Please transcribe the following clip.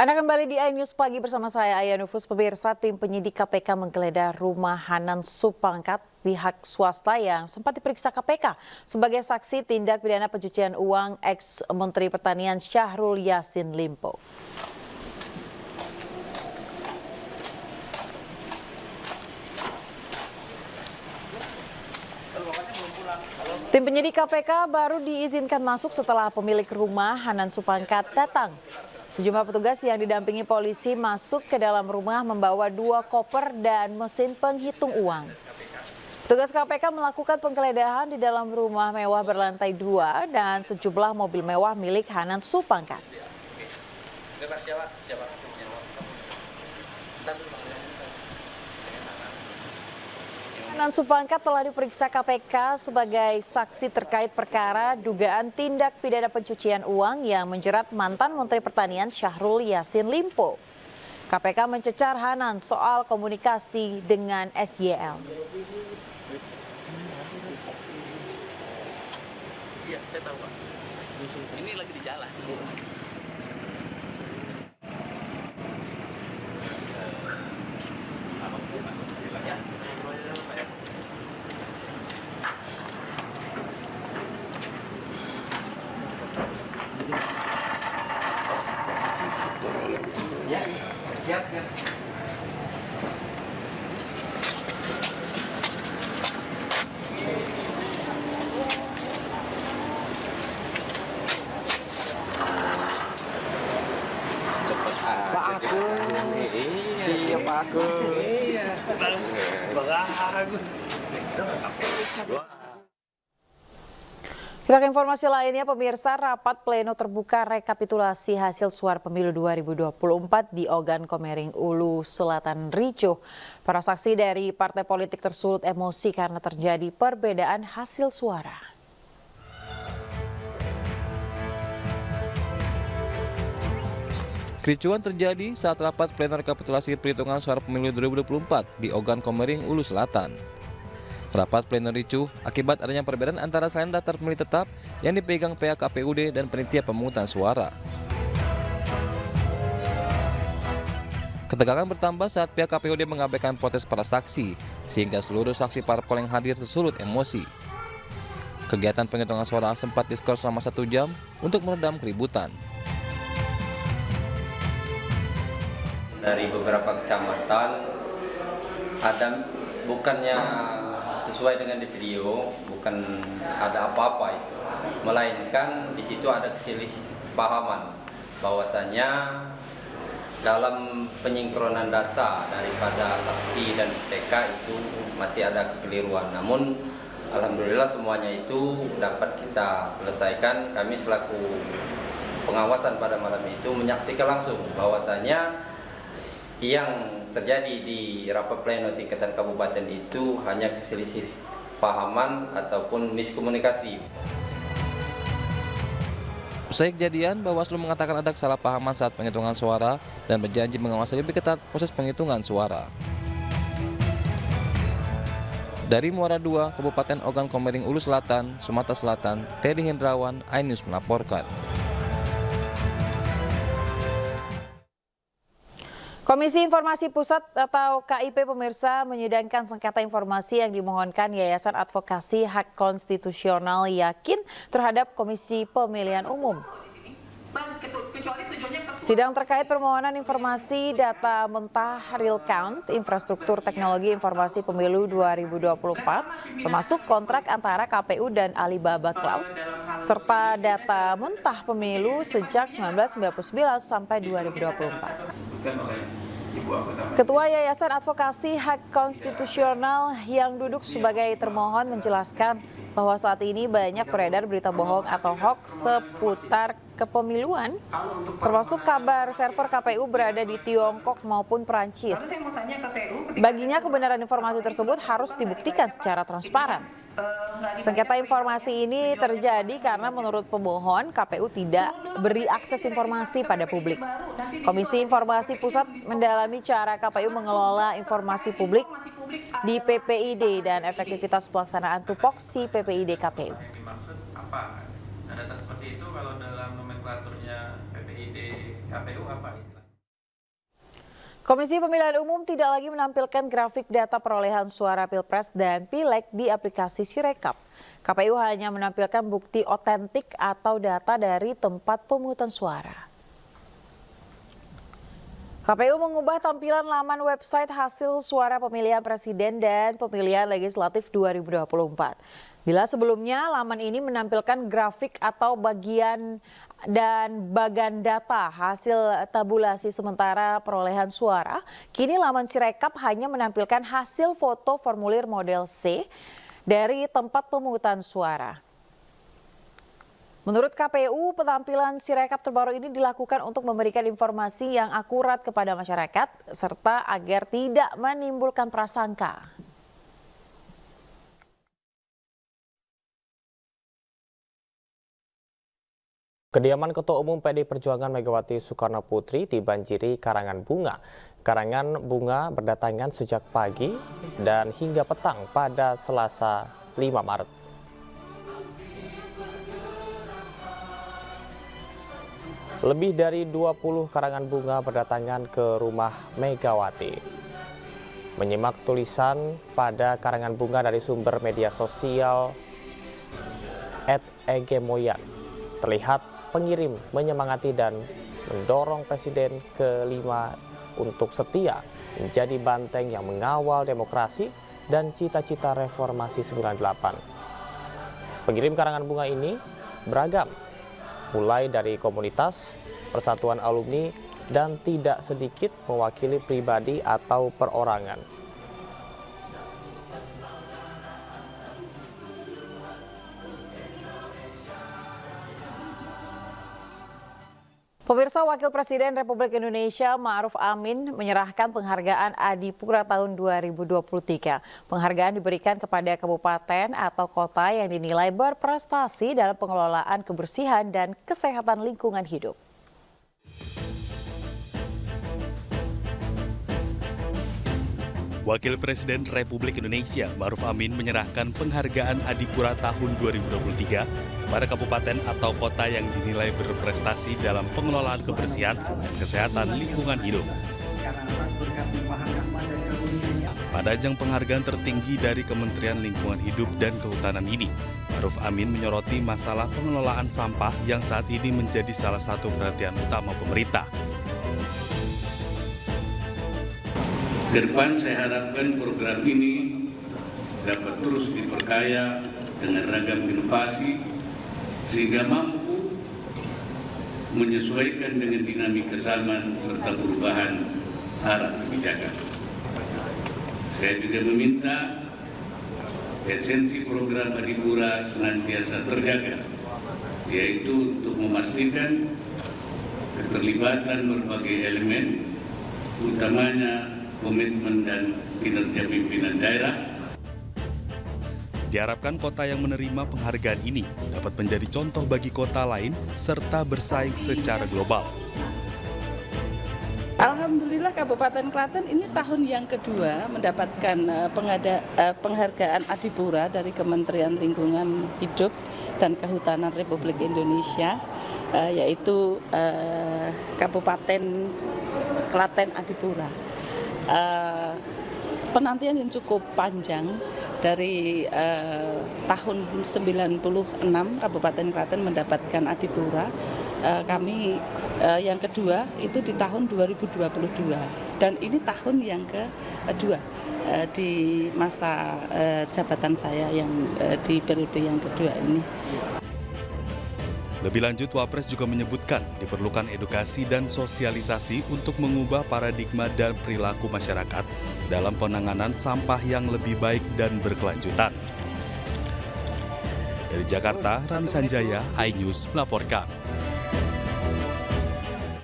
Anda kembali di iNews Pagi bersama saya Aya Nufus. Pemirsa, tim penyidik KPK menggeledah rumah Hanan Supangkat, pihak swasta yang sempat diperiksa KPK sebagai saksi tindak pidana pencucian uang ex-Menteri Pertanian Syahrul Yassin Limpo. Tim penyidik KPK baru diizinkan masuk setelah pemilik rumah Hanan Supangkat datang. Sejumlah petugas yang didampingi polisi masuk ke dalam rumah membawa 2 koper dan mesin penghitung uang. Petugas KPK melakukan penggeledahan di dalam rumah mewah berlantai 2 dan sejumlah mobil mewah milik Hanan Supangkat. Hanan Supangkat telah diperiksa KPK sebagai saksi terkait perkara dugaan tindak pidana pencucian uang yang menjerat mantan Menteri Pertanian Syahrul Yassin Limpo. KPK mencecar Hanan soal komunikasi dengan SYL. Iya, saya tahu, Pak. Ini lagi di jalan. Ya, siap. Pak Agus, siap Pak Agus. Iya, bagus. Kita ke informasi lainnya, pemirsa, rapat pleno terbuka rekapitulasi hasil suara pemilu 2024 di Ogan Komering Ulu Selatan ricuh. Para saksi dari partai politik tersulut emosi karena terjadi perbedaan hasil suara. Kericuan terjadi saat rapat pleno rekapitulasi perhitungan suara pemilu 2024 di Ogan Komering Ulu Selatan. Rapat pleno ricuh akibat adanya perbedaan antara salin daftar pemilih tetap yang dipegang pihak KPUD dan panitia pemungutan suara. Ketegangan bertambah saat pihak KPUD mengabaikan protes para saksi, sehingga seluruh saksi parpol yang hadir tersulut emosi. Kegiatan penghitungan suara sempat diskors selama 1 jam untuk meredam keributan. Dari beberapa kecamatan ada bukannya sesuai dengan di video, bukan ada apa-apa itu, melainkan di situ ada kesalahpahaman bahwasanya dalam penyingkronan data daripada saksi dan PK itu masih ada kekeliruan. Namun alhamdulillah semuanya itu dapat kita selesaikan. Kami selaku pengawasan pada malam itu menyaksikan langsung bahwasanya yang terjadi di rapat pleno tingkatan kabupaten itu hanya keselisih pahaman ataupun miskomunikasi. Usai kejadian, Bawaslu mengatakan ada kesalahpahaman saat penghitungan suara dan berjanji mengawasi lebih ketat proses penghitungan suara. Dari Muara II, Kabupaten Ogan Komering Ulu Selatan, Sumatera Selatan, Teddy Hendrawan, iNews melaporkan. Komisi Informasi Pusat atau KIP, pemirsa, menyidangkan sengketa informasi yang dimohonkan Yayasan Advokasi Hak Konstitusional Yakin terhadap Komisi Pemilihan Umum. Sidang terkait permohonan informasi data mentah real count infrastruktur teknologi informasi pemilu 2024 termasuk kontrak antara KPU dan Alibaba Cloud serta data mentah pemilu sejak 1999 sampai 2024. Ketua Yayasan Advokasi Hak Konstitusional yang duduk sebagai termohon menjelaskan bahwa saat ini banyak beredar berita bohong atau hoax seputar kepemiluan, termasuk kabar server KPU berada di Tiongkok maupun Perancis. Baginya kebenaran informasi tersebut harus dibuktikan secara transparan. Sengketa informasi ini terjadi karena menurut pemohon KPU tidak beri akses informasi pada publik. Komisi Informasi Pusat mendalami cara KPU mengelola informasi publik di PPID dan efektivitas pelaksanaan tupoksi PPID KPU. Dimaksud apa? Data seperti itu kalau dalam nomenklaturnya PPID KPU apa istilah? Komisi Pemilihan Umum tidak lagi menampilkan grafik data perolehan suara Pilpres dan Pileg di aplikasi Sirekap. KPU hanya menampilkan bukti otentik atau data dari tempat pemungutan suara. KPU mengubah tampilan laman website hasil suara pemilihan presiden dan pemilihan legislatif 2024. Bila sebelumnya laman ini menampilkan grafik atau bagian data hasil tabulasi sementara perolehan suara, kini laman Sirekap hanya menampilkan hasil foto formulir model C dari tempat pemungutan suara. Menurut KPU, penampilan Sirekap terbaru ini dilakukan untuk memberikan informasi yang akurat kepada masyarakat serta agar tidak menimbulkan prasangka. Kediaman Ketua Umum PD Perjuangan Megawati Soekarno Putri dibanjiri karangan bunga. Karangan bunga berdatangan sejak pagi dan hingga petang pada Selasa 5 Maret. Lebih dari 20 karangan bunga berdatangan ke rumah Megawati. Menyimak tulisan pada karangan bunga dari sumber media sosial @egemoyan, terlihat pengirim menyemangati dan mendorong Presiden ke-5 untuk setia menjadi banteng yang mengawal demokrasi dan cita-cita reformasi 98. Pengirim karangan bunga ini beragam, mulai dari komunitas, persatuan alumni, dan tidak sedikit mewakili pribadi atau perorangan. Pemirsa, Wakil Presiden Republik Indonesia Ma'ruf Amin menyerahkan penghargaan Adipura tahun 2023. Penghargaan diberikan kepada kabupaten atau kota yang dinilai berprestasi dalam pengelolaan kebersihan dan kesehatan lingkungan hidup. Wakil Presiden Republik Indonesia Ma'ruf Amin menyerahkan penghargaan Adipura tahun 2023 kepada kabupaten atau kota yang dinilai berprestasi dalam pengelolaan kebersihan dan kesehatan lingkungan hidup. Pada ajang penghargaan tertinggi dari Kementerian Lingkungan Hidup dan Kehutanan ini, Ma'ruf Amin menyoroti masalah pengelolaan sampah yang saat ini menjadi salah satu perhatian utama pemerintah. Ke depan saya harapkan program ini dapat terus diperkaya dengan ragam inovasi sehingga mampu menyesuaikan dengan dinamika zaman serta perubahan arah kebijakan. Saya juga meminta esensi program Adipura senantiasa terjaga, yaitu untuk memastikan keterlibatan berbagai elemen, utamanya komitmen dan kinerja pimpinan daerah. Diharapkan kota yang menerima penghargaan ini dapat menjadi contoh bagi kota lain serta bersaing secara global. Alhamdulillah Kabupaten Klaten ini tahun yang kedua mendapatkan penghargaan Adipura dari Kementerian Lingkungan Hidup dan Kehutanan Republik Indonesia, yaitu Kabupaten Klaten Adipura. Penantian yang cukup panjang dari tahun 96 Kabupaten Klaten mendapatkan Adipura. Kami yang kedua itu di tahun 2022 dan ini tahun yang kedua di masa jabatan saya yang di periode yang kedua ini. Lebih lanjut, Wapres juga menyebutkan diperlukan edukasi dan sosialisasi untuk mengubah paradigma dan perilaku masyarakat dalam penanganan sampah yang lebih baik dan berkelanjutan. Dari Jakarta, Rani Sanjaya, iNews melaporkan.